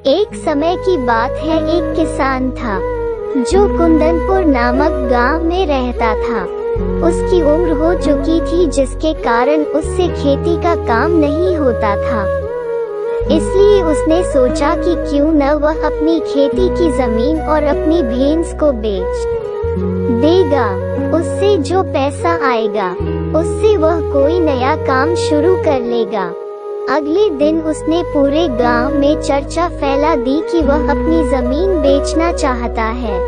एक समय की बात है, एक किसान था जो कुंदनपुर नामक गांव में रहता था। उसकी उम्र हो चुकी थी, जिसके कारण उससे खेती का काम नहीं होता था। इसलिए उसने सोचा कि क्यों न वह अपनी खेती की जमीन और अपनी भैंस को बेच देगा। उससे जो पैसा आएगा उससे वह कोई नया काम शुरू कर लेगा। अगले दिन उसने पूरे गांव में चर्चा फैला दी कि वह अपनी जमीन बेचना चाहता है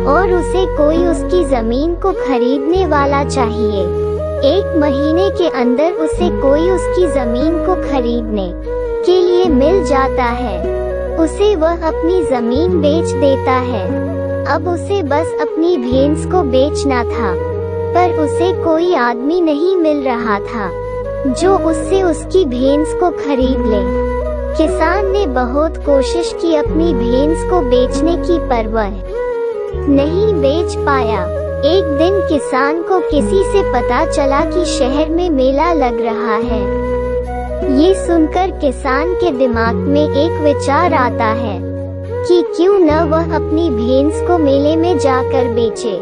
और उसे कोई उसकी जमीन को खरीदने वाला चाहिए। 1 महीने के अंदर उसे कोई उसकी जमीन को खरीदने के लिए मिल जाता है। उसे वह अपनी जमीन बेच देता है। अब उसे बस अपनी भैंस को बेचना था, पर उसे कोई आदमी नहीं मिल रहा था जो उससे उसकी भैंस को खरीद ले। किसान ने बहुत कोशिश की, अपनी भैंस को बेचने की, पर वह नहीं बेच पाया। एक दिन किसान को किसी से पता चला कि शहर में मेला लग रहा है। ये सुनकर किसान के दिमाग में एक विचार आता है कि क्यों न वह अपनी भैंस को मेले में जाकर बेचे।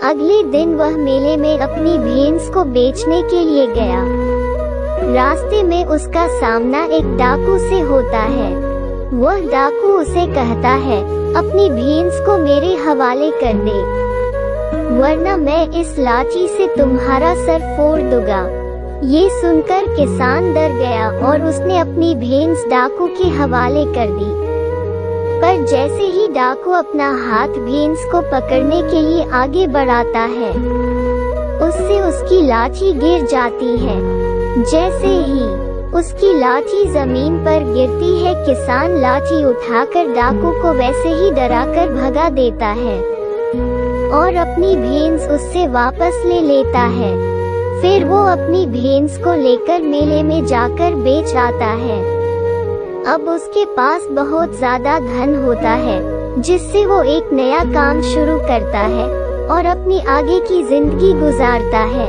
अगले दिन वह मेले में अपनी भैंस को बेचने के लिए गया। रास्ते में उसका सामना एक डाकू से होता है। वह डाकू उसे कहता है, अपनी भैंस को मेरे हवाले कर दे, वरना मैं इस लाठी से तुम्हारा सर फोड़ दूंगा। ये सुनकर किसान डर गया और उसने अपनी भैंस डाकू के हवाले कर दी। पर जैसे ही डाकू अपना हाथ भैंस को पकड़ने के लिए आगे बढ़ाता है, उससे उसकी लाठी गिर जाती है। जैसे ही उसकी लाठी जमीन पर गिरती है, किसान लाठी उठाकर डाकू को वैसे ही डराकर भगा देता है और अपनी भैंस उससे वापस ले लेता है। फिर वो अपनी भैंस को लेकर मेले में जाकर बेच आता है। अब उसके पास बहुत ज्यादा धन होता है, जिससे वो एक नया काम शुरू करता है और अपनी आगे की जिंदगी गुजारता है।